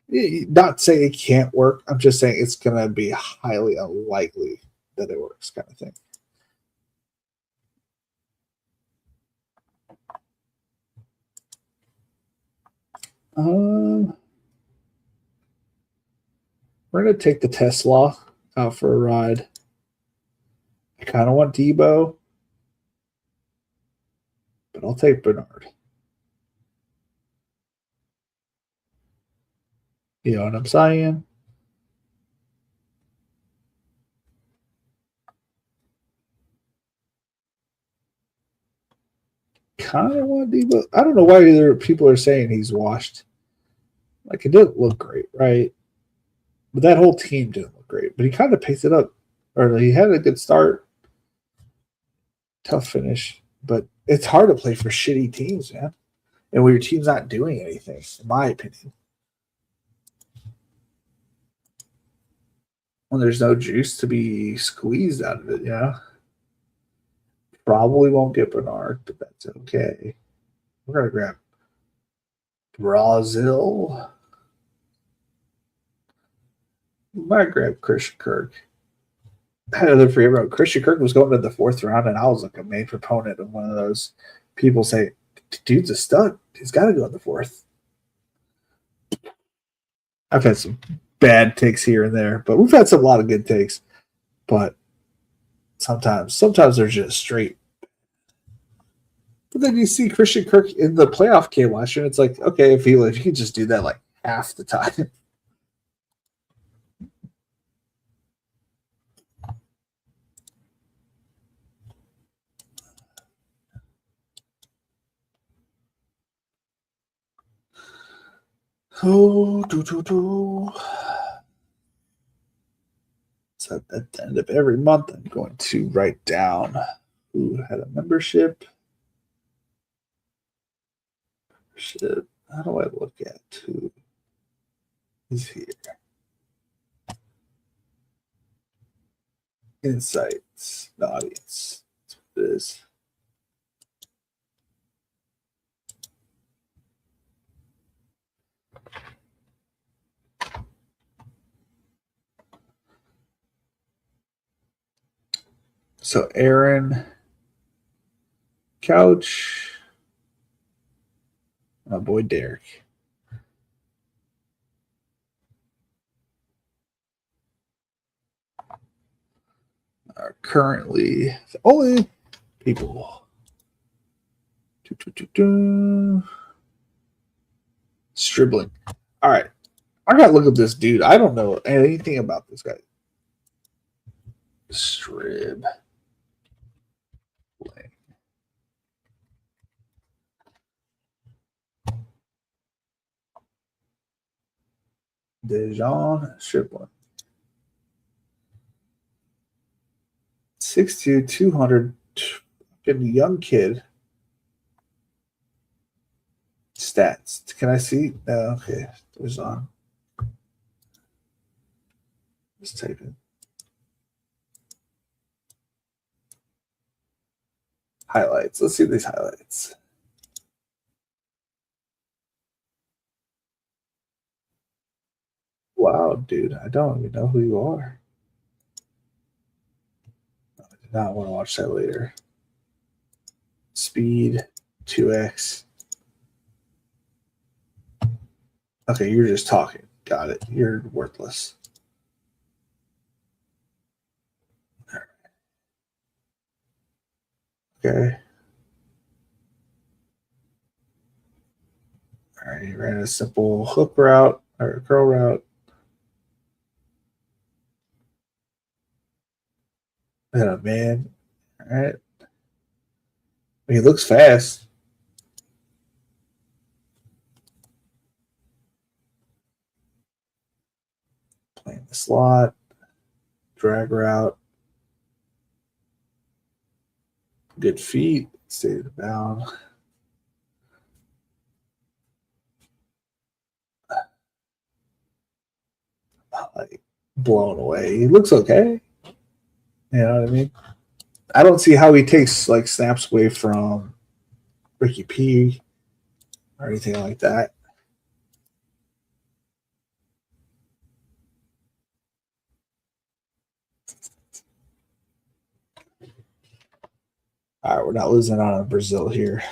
Not saying it can't work. I'm just saying it's going to be highly unlikely that it works kind of thing. We're going to take the Tesla out for a ride. I kind of want Debo, but I'll take Bernard. You know what I'm saying? Kind of want Debo. I don't know why either people are saying he's washed. Like, it didn't look great, right? But that whole team didn't look great. But he kind of picked it up. Or he had a good start. Tough finish. But it's hard to play for shitty teams, man. And when your team's not doing anything, in my opinion. When there's no juice to be squeezed out of it, yeah. Probably won't get Bernard, but that's okay. We're going to grab Brazil. We might grab Christian Kirk. I had to forget about Christian Kirk was going to the 4th round, and I was like a main proponent of one of those people say, dude's a stud. He's got to go in the 4th. I've had some bad takes here and there, but we've had some a lot of good takes. But sometimes they're just straight. But then you see Christian Kirk in the playoff game last year, and it's like, okay, if he could just do that like half the time. Oh, So at the end of every month, I'm going to write down who had a membership. How do I look at who is here? Insights, the audience. That's what it is. So Aaron, Couch, my boy Derek. Are currently the only people. Stribling. All right. I gotta look at this dude. I don't know anything about this guy. Strib. Dejan Stribling. 6'2", 200. Young kid. Stats. Can I see? No, okay. There's on. Let's type in. Highlights. Let's see these highlights. Wow, dude. I don't even know who you are. I do not want to watch that later. Speed 2x. Okay, you're just talking. Got it. You're worthless. Okay. All right, he ran a simple hook route or a curl route. And a man. All right. He looks fast. Playing the slot. Drag route. Good feet. Stayed the bound. Like blown away. He looks okay. You know what I mean? I don't see how he takes like snaps away from Ricky P or anything like that. All right, we're not losing out on Brazil here.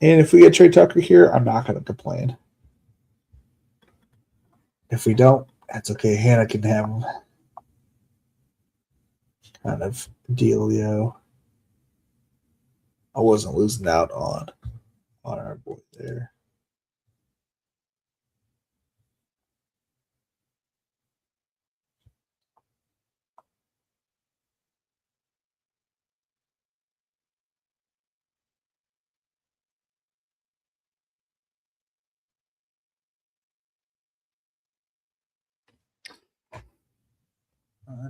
And if we get Trey Tucker here, I'm not going to complain. If we don't, that's okay. Hannah can have him. Kind of dealio. I wasn't losing out on our boy there.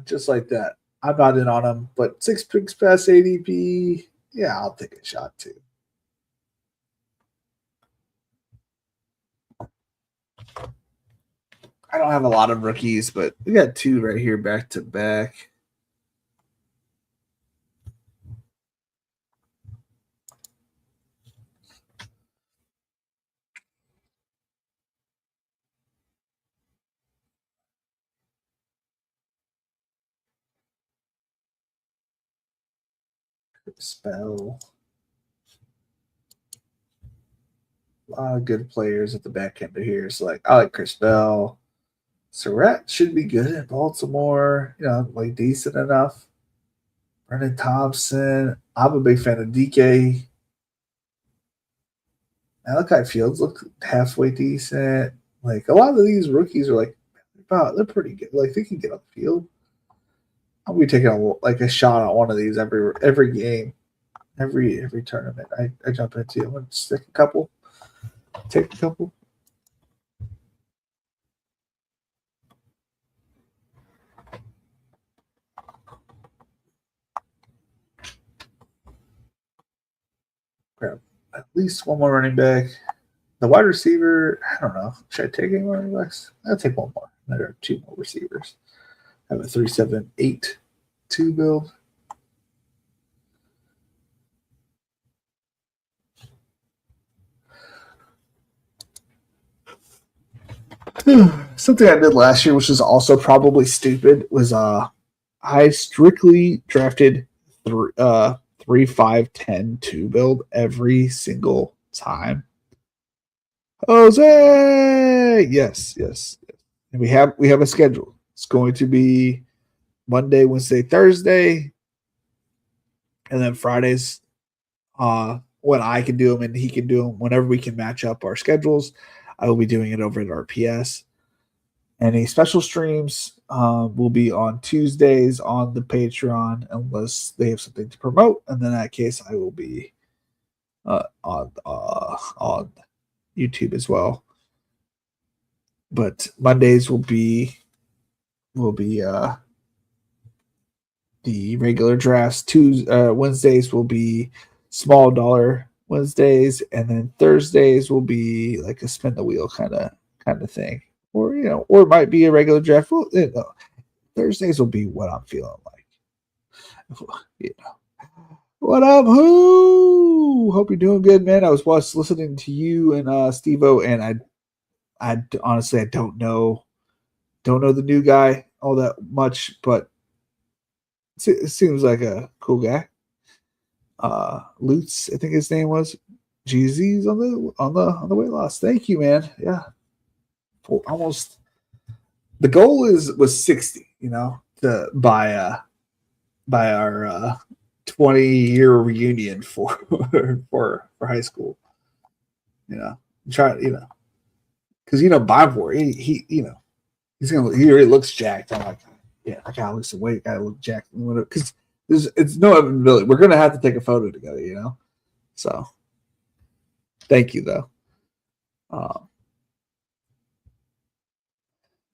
Just like that. I'm not in on him, but 6 picks past ADP. Yeah, I'll take a shot too. I don't have a lot of rookies, but we got 2 right here back to back. Spell. A lot of good players at the back end of here. So like I like Chris Bell. Surratt should be good in Baltimore. Like decent enough. Brennan Thompson. I'm a big fan of DK. Malachi Fields look halfway decent. Like a lot of these rookies are like, wow, they're pretty good. Like they can get up the field. I'll be taking a shot on one of these every game, every tournament I jump into. I'm gonna stick a couple, take a couple. Grab at least one more running back. The wide receiver, I don't know. Should I take any more running backs? I'll take one more. There are two more receivers. I have a 3-7-8-2 build. Something I did last year, which is also probably stupid, was I strictly drafted 3-5-10-2 build every single time. Jose, yes. And we have a schedule. It's going to be Monday, Wednesday, Thursday, and then Fridays. When I can do them and he can do them, whenever we can match up our schedules, I will be doing it over at RPS. Any special streams will be on Tuesdays on the Patreon unless they have something to promote, and then in that case, I will be on YouTube as well. But Mondays will be the regular drafts. Wednesdays will be small dollar Wednesdays, and then Thursdays will be like a spin the wheel kind of thing, or or it might be a regular draft. Well, Thursdays will be what I'm feeling like. What up, who? Hope you're doing good, man. I was listening to you and Steve-O, and I honestly I don't know the new guy all that much, but it seems like a cool guy. Lutz, I think his name was. GZ's on the weight loss. Thank you, man. Yeah, almost. The goal was 60. To buy our 20-year reunion for high school. Try because Bivor he already looks jacked. I'm like, yeah, I gotta lose some weight. Gotta look jacked because it's no inevitability. We're gonna have to take a photo together, So, thank you though.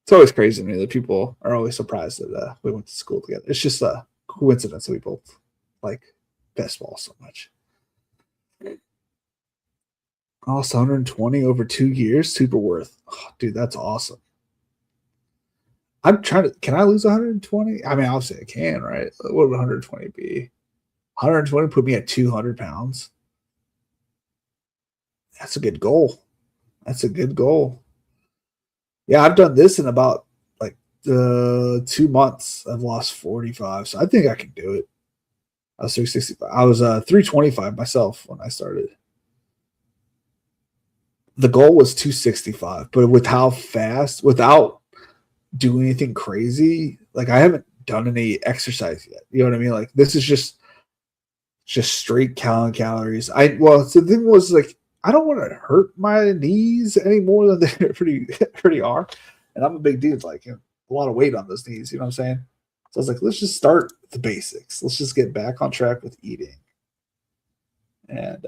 It's always crazy to me that people are always surprised that we went to school together. It's just a coincidence that we both like best ball so much. Lost 120 over 2 years. Super worth. Oh, dude, that's awesome. I'm trying to. Can I lose 120? I mean, obviously I can, right? What would 120 be? 120 put me at 200 pounds. That's a good goal. Yeah, I've done this in about like 2 months. I've lost 45, so I think I can do it. I was 365. I was 325 myself when I started. The goal was 265, but with how fast, without doing anything crazy, like I haven't done any exercise yet. You know what I mean? Like this is just straight calories. So the thing was like I don't want to hurt my knees any more than they pretty are, and I'm a big dude, like a lot of weight on those knees. You know what I'm saying? So I was like, let's just start the basics. Let's just get back on track with eating, and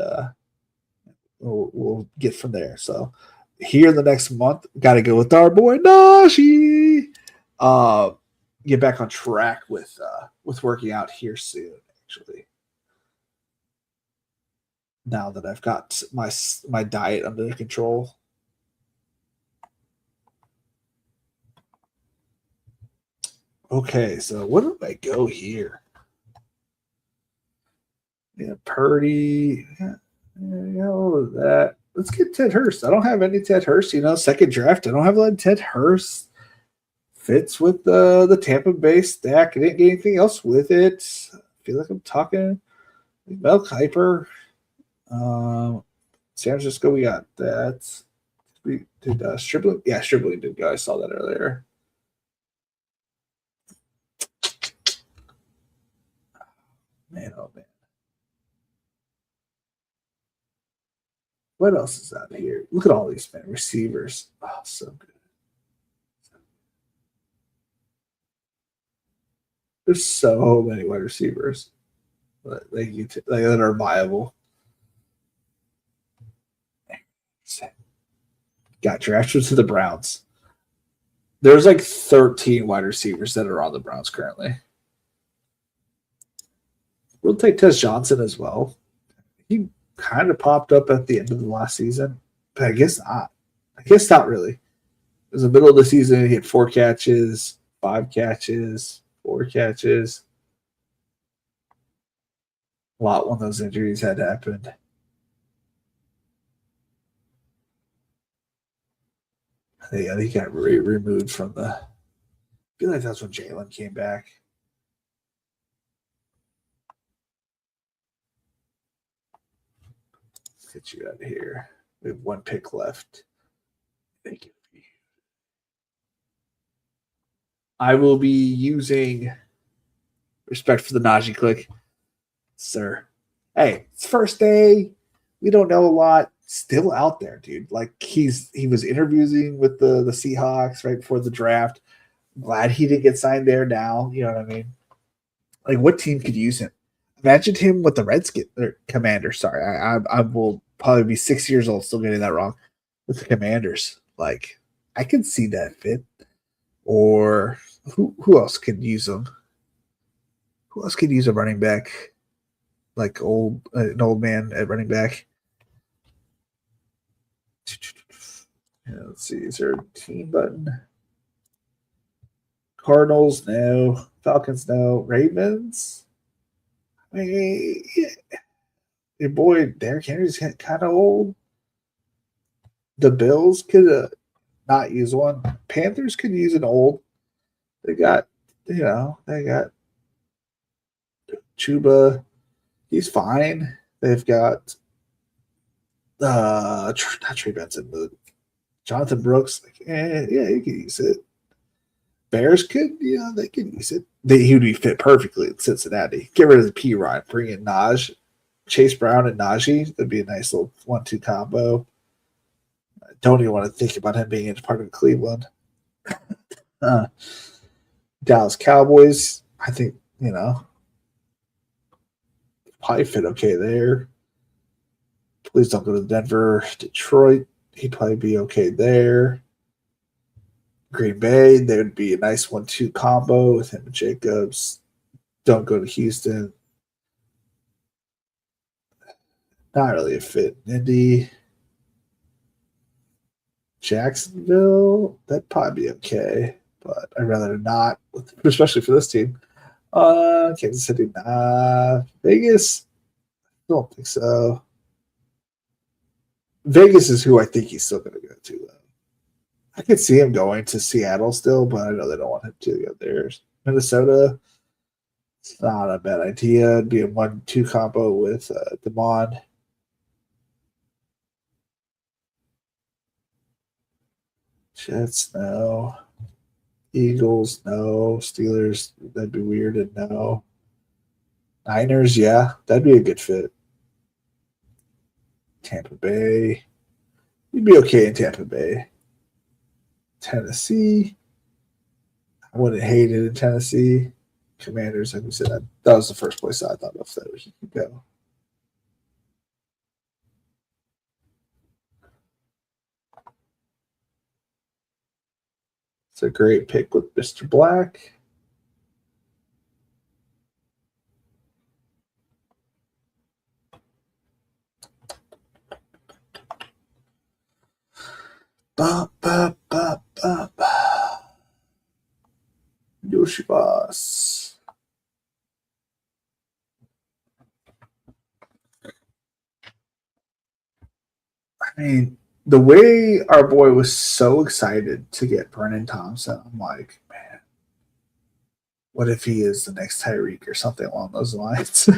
we'll get from there. So here the next month, got to go with our boy Nashi. Get back on track with working out here soon. Actually, now that I've got my diet under control. Okay, so what do I go here? Yeah, Purdy. Yeah, that. Let's get Ted Hurst. I don't have any Ted Hurst. Second draft. I don't have any Ted Hurst. Fits with the Tampa Bay stack. I didn't get anything else with it. I feel like I'm talking Mel Kiper. San Francisco, we got that. We did Stribling. Yeah, Stribling did go. I saw that earlier. Man, oh man. What else is out here? Look at all these man receivers. Oh, so good. There's so many wide receivers that are viable. Got drafted to the Browns. There's like 13 wide receivers that are on the Browns currently. We'll take Tez Johnson as well. He kind of popped up at the end of the last season, but I guess not. I guess not really. It was the middle of the season. He had 4 catches, 5 catches, 4 catches. A lot when those injuries had happened. Yeah, he got removed from the. I feel like that's when Jalen came back. Let's get you out of here. We have 1 pick left. Thank you. I will be using respect for the Najee click, sir. Hey, it's first day. We don't know a lot. Still out there, dude. Like he was interviewing with the Seahawks right before the draft. Glad he didn't get signed there now. You know what I mean? Like what team could use him? Imagine him with the Redskins or Commanders. Sorry, I will probably be 6 years old still getting that wrong. With the Commanders, like I can see that fit. Or who else could use them? Who else could use a running back? Like an old man at running back. Yeah, let's see. Is there a team button? Cardinals, no. Falcons, no. Ravens. I mean, yeah. Your boy Derrick Henry's kind of old. The Bills could not use one. Panthers could use an old. They got Chuba. He's fine. They've got not Trey Benson, but Jonathan Brooks. Like, yeah, he could use it. Bears could, they could use it. He would be fit perfectly in Cincinnati. Get rid of the P Ryan, bring in Chase Brown and Najee. That'd be a nice little 1-2 combo. I don't even want to think about him being in part of Cleveland. Dallas Cowboys, I think, probably fit okay there. Please don't go to Denver. Detroit, he'd probably be okay there. Green Bay, there would be a nice 1-2 combo with him and Jacobs. Don't go to Houston. Not really a fit. Indy. Jacksonville, that'd probably be okay, but I'd rather not, especially for this team. Kansas City, nah. Vegas, don't think so. Vegas is who I think he's still going to go to, though. I could see him going to Seattle still, but I know they don't want him to go there. Minnesota, it's not a bad idea. It'd be a 1-2 combo with Demond. Jets, no. Eagles, no. Steelers, that'd be weird, and no. Niners, yeah, that'd be a good fit. Tampa Bay, you'd be okay in Tampa Bay. Tennessee, I wouldn't hate it in Tennessee. Commanders, like we said, that was the first place I thought of that he could go. It's a great pick with Mr. Black. Yoshibas. I mean, the way our boy was so excited to get Brennan Thompson, I'm like, man, what if he is the next Tyreek or something along those lines?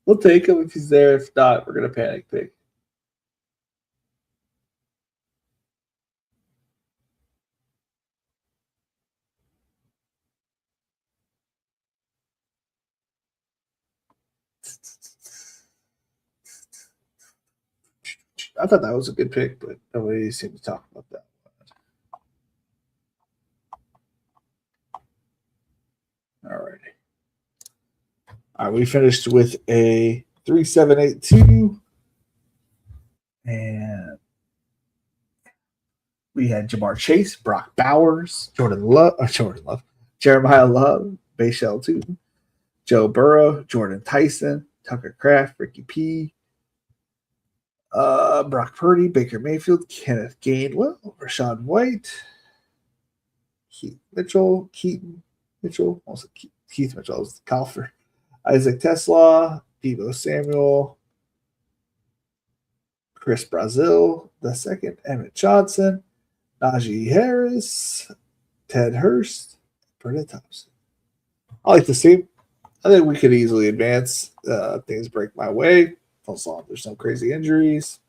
We'll take him if he's there. If not, we're gonna panic pick. I thought that was a good pick, but nobody seemed to talk about that. All righty. All right, we finished with a 3782. And we had Jamar Chase, Brock Bowers, Jordan Love, Jeremiah Love, Bayshell 2, Joe Burrow, Jordan Tyson, Tucker Kraft, Ricky P, Brock Purdy, Baker Mayfield, Kenneth Gainwell, Rashawn White, Keaton Mitchell, also Keith Mitchell was the golfer, Isaac Tesla, Deebo Samuel, Chris Brazil, the second, Emmett Johnson, Najee Harris, Ted Hurst, Bernard Thompson. I like to see. I think we could easily advance. Things break my way. As long as there's no crazy injuries.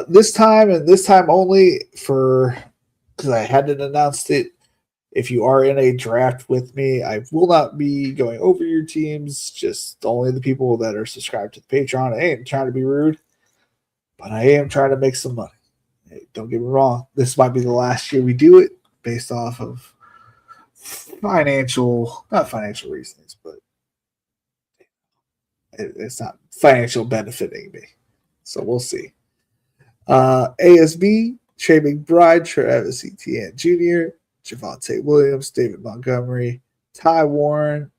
This time and this time only because I hadn't announced it. If you are in a draft with me, I will not be going over your teams, just only the people that are subscribed to the Patreon. I ain't trying to be rude, but I am trying to make some money. Hey, don't get me wrong. This might be the last year we do it based off of not financial reasons, but it's not financial benefiting me. So we'll see. ASB, Trey McBride, Travis Etienne Jr., Javonte Williams, David Montgomery, Tyler Warren,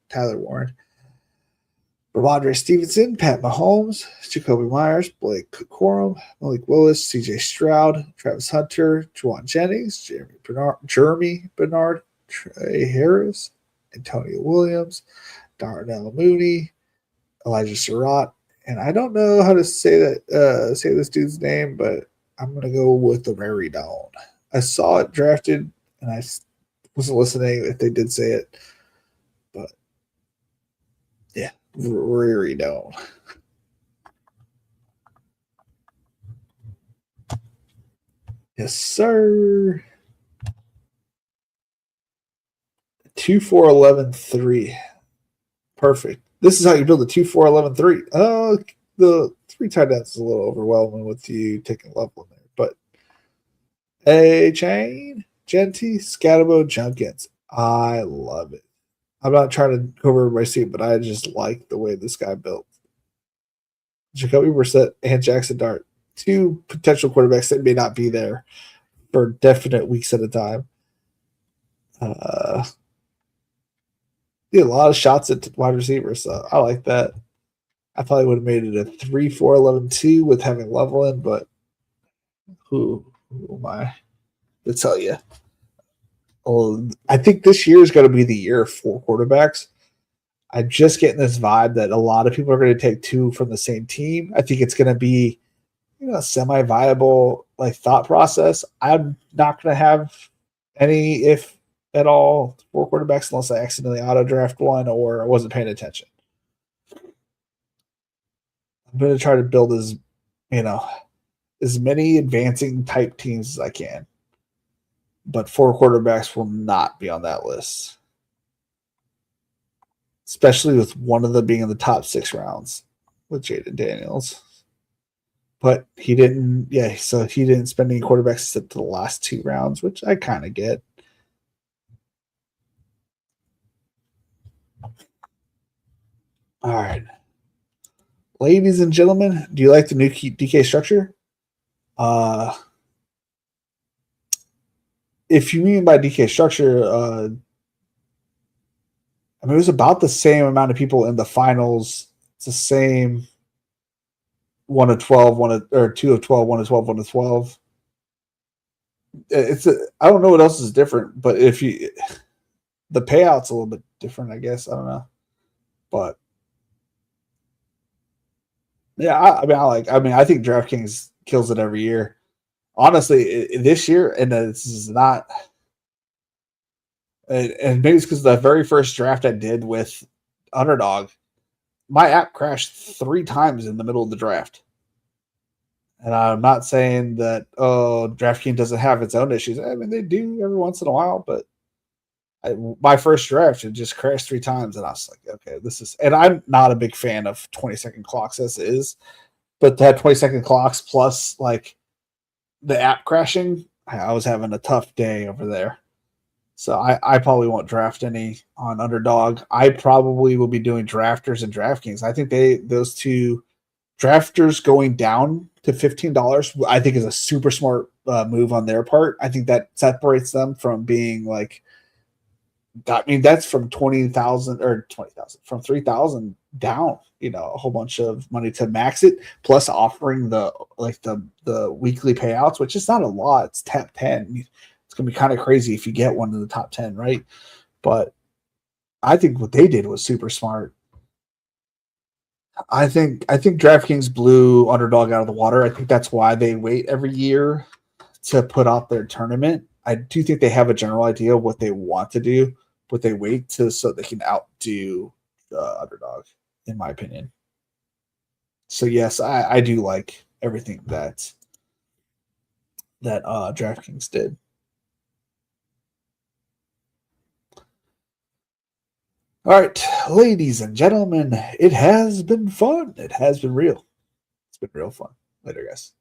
Ramondre Stevenson, Pat Mahomes, Jacoby Myers, Blake Corum, Malik Willis, CJ Stroud, Travis Hunter, Juwan Jennings, Jeremy Bernard, Trey Harris, Antonio Williams, Darnell Mooney, Elijah Surratt, and I don't know how to say this dude's name, but I'm gonna go with the Rary Dawn. I saw it drafted, and I wasn't listening if they did say it, but yeah, Rary Dawn. Yes, sir. 2-4-11-3. Perfect. This is how you build a 2-4-11-3. The three tight ends is a little overwhelming with you taking level in there, but A-Chain, Genty, Scatterbo, Junkins. I love it. I'm not trying to go over my seat, but I just like the way this guy built. Jacoby Brissett and Jackson Dart, two potential quarterbacks that may not be there for definite weeks at a time. A lot of shots at wide receivers, so I like that. I probably would have made it a 3-4-11-2 with having Loveland, but who am I to tell you? Well, I think this year is going to be the year of 4 quarterbacks. I'm just getting this vibe that a lot of people are going to take 2 from the same team. I think it's going to be, a semi-viable thought process. I'm not going to have any, if at all, 4 quarterbacks unless I accidentally auto draft one or I wasn't paying attention. I'm going to try to build as many advancing type teams as I can. But 4 quarterbacks will not be on that list, especially with one of them being in the top 6 rounds with Jaden Daniels. But he didn't, so he didn't spend any quarterbacks except the last 2 rounds, which I kind of get. All right. Ladies and gentlemen, do you like the new DK structure? If you mean by DK structure, it was about the same amount of people in the finals. It's the same 1 of 12, 2 of 12, 1 of 12, 1 of 12. I don't know what else is different, but the payout's a little bit different, I guess. I don't know. But yeah, I think DraftKings kills it every year. Honestly, this year, and this is not, and maybe it's because the very first draft I did with Underdog, my app crashed 3 times in the middle of the draft. And I'm not saying that DraftKings doesn't have its own issues. I mean, they do every once in a while, but my first draft it just crashed 3 times, and I was like, okay, this is. And I'm not a big fan of 20-second clocks as is, but to have 20-second clocks plus like the app crashing, I was having a tough day over there. So I probably won't draft any on Underdog. I probably will be doing Drafters and DraftKings. I think those two Drafters going down to $15, I think is a super smart move on their part. I think that separates them from being like, I mean, that's from 20,000 or 20,000 from 3,000 down, a whole bunch of money to max it, plus offering the weekly payouts, which is not a lot. It's top 10. It's going to be kind of crazy if you get one in the top 10, right? But I think what they did was super smart. I think DraftKings blew Underdog out of the water. I think that's why they wait every year to put out their tournament. I do think they have a general idea of what they want to do, but they wait so they can outdo Underdog, in my opinion. So yes, I do like everything that DraftKings did. All right, ladies and gentlemen, it has been fun. It has been real. It's been real fun. Later, guys.